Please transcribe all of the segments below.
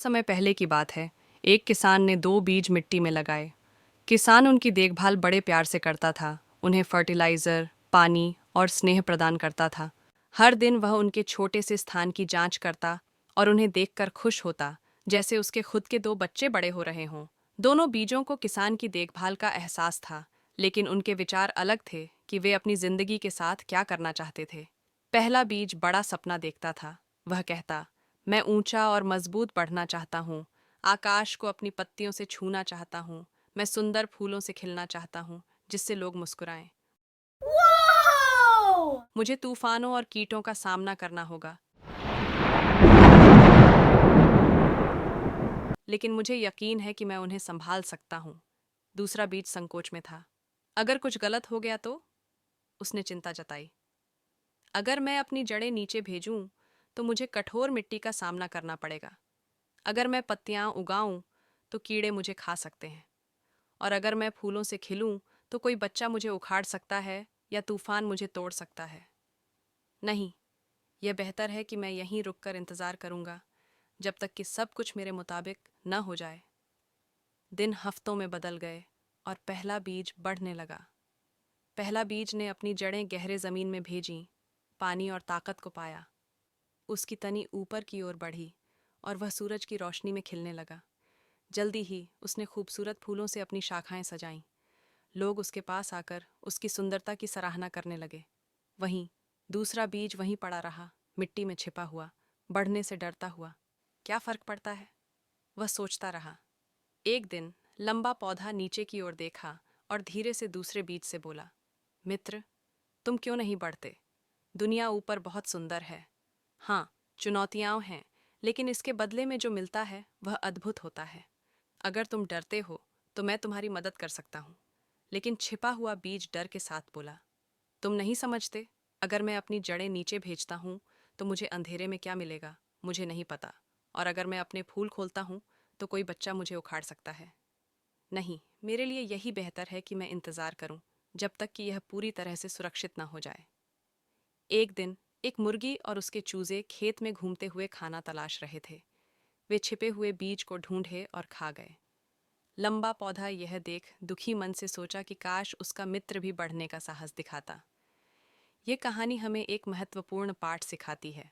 समय पहले की बात है। एक किसान ने दो बीज मिट्टी में लगाए। किसान उनकी देखभाल बड़े प्यार से करता था, उन्हें फर्टिलाइजर, पानी और स्नेह प्रदान करता था। हर दिन वह उनके छोटे से स्थान की जांच करता और उन्हें देखकर खुश होता, जैसे उसके खुद के दो बच्चे बड़े हो रहे हों। दोनों बीजों को किसान की देखभाल का एहसास था, लेकिन उनके विचार अलग थे कि वे अपनी जिंदगी के साथ क्या करना चाहते थे। पहला बीज बड़ा सपना देखता था। वह कहता, मैं ऊंचा और मजबूत बढ़ना चाहता हूँ, आकाश को अपनी पत्तियों से छूना चाहता हूँ, मैं सुंदर फूलों से खिलना चाहता हूँ जिससे लोग मुस्कुराएं। मुझे तूफानों और कीटों का सामना करना होगा, लेकिन मुझे यकीन है कि मैं उन्हें संभाल सकता हूँ। दूसरा बीज संकोच में था। अगर कुछ गलत हो गया तो? उसने चिंता जताई। अगर मैं अपनी जड़ें नीचे भेजूं तो मुझे कठोर मिट्टी का सामना करना पड़ेगा। अगर मैं पत्तियां उगाऊं तो कीड़े मुझे खा सकते हैं। और अगर मैं फूलों से खिलूं तो कोई बच्चा मुझे उखाड़ सकता है या तूफान मुझे तोड़ सकता है। नहीं, यह बेहतर है कि मैं यहीं रुककर इंतजार करूंगा जब तक कि सब कुछ मेरे मुताबिक न हो जाए। दिन हफ्तों में बदल गए और पहला बीज बढ़ने लगा। पहला बीज ने अपनी जड़ें गहरे जमीन में भेजीं, पानी और ताकत को पाया। उसकी तनी ऊपर की ओर बढ़ी और वह सूरज की रोशनी में खिलने लगा। जल्दी ही उसने खूबसूरत फूलों से अपनी शाखाएं सजाईं। लोग उसके पास आकर उसकी सुंदरता की सराहना करने लगे। वहीं दूसरा बीज वहीं पड़ा रहा, मिट्टी में छिपा हुआ, बढ़ने से डरता हुआ। क्या फर्क पड़ता है, वह सोचता रहा। एक दिन लंबा पौधा नीचे की ओर देखा और धीरे से दूसरे बीज से बोला, मित्र, तुम क्यों नहीं बढ़ते? दुनिया ऊपर बहुत सुंदर है। हाँ, चुनौतियां हैं, लेकिन इसके बदले में जो मिलता है वह अद्भुत होता है। अगर तुम डरते हो तो मैं तुम्हारी मदद कर सकता हूँ। लेकिन छिपा हुआ बीज डर के साथ बोला, तुम नहीं समझते, अगर मैं अपनी जड़ें नीचे भेजता हूँ तो मुझे अंधेरे में क्या मिलेगा, मुझे नहीं पता। और अगर मैं अपने फूल खोलता हूँ तो कोई बच्चा मुझे उखाड़ सकता है। नहीं, मेरे लिए यही बेहतर है कि मैं इंतजार करूं जब तक कि यह पूरी तरह से सुरक्षित न हो जाए। एक दिन एक मुर्गी और उसके चूजे खेत में घूमते हुए खाना तलाश रहे थे। वे छिपे हुए बीज को ढूंढे और खा गए। लंबा पौधा यह देख दुखी मन से सोचा कि काश उसका मित्र भी बढ़ने का साहस दिखाता। ये कहानी हमें एक महत्वपूर्ण पाठ सिखाती है।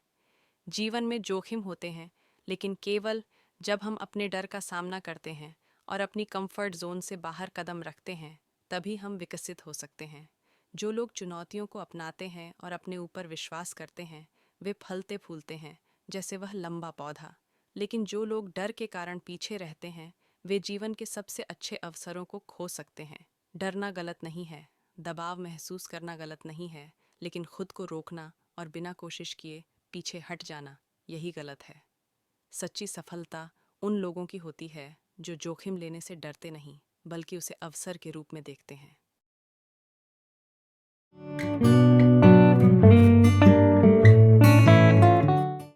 जीवन में जोखिम होते हैं, लेकिन केवल जब हम अपने डर का सामना करते हैं और अपनी कंफर्ट जोन से बाहर कदम रखते हैं, तभी हम विकसित हो सकते हैं। जो लोग चुनौतियों को अपनाते हैं और अपने ऊपर विश्वास करते हैं, वे फलते फूलते हैं, जैसे वह लंबा पौधा। लेकिन जो लोग डर के कारण पीछे रहते हैं, वे जीवन के सबसे अच्छे अवसरों को खो सकते हैं। डरना गलत नहीं है, दबाव महसूस करना गलत नहीं है, लेकिन खुद को रोकना और बिना कोशिश किए पीछे हट जाना, यही गलत है। सच्ची सफलता उन लोगों की होती है जो जोखिम लेने से डरते नहीं, बल्कि उसे अवसर के रूप में देखते हैं।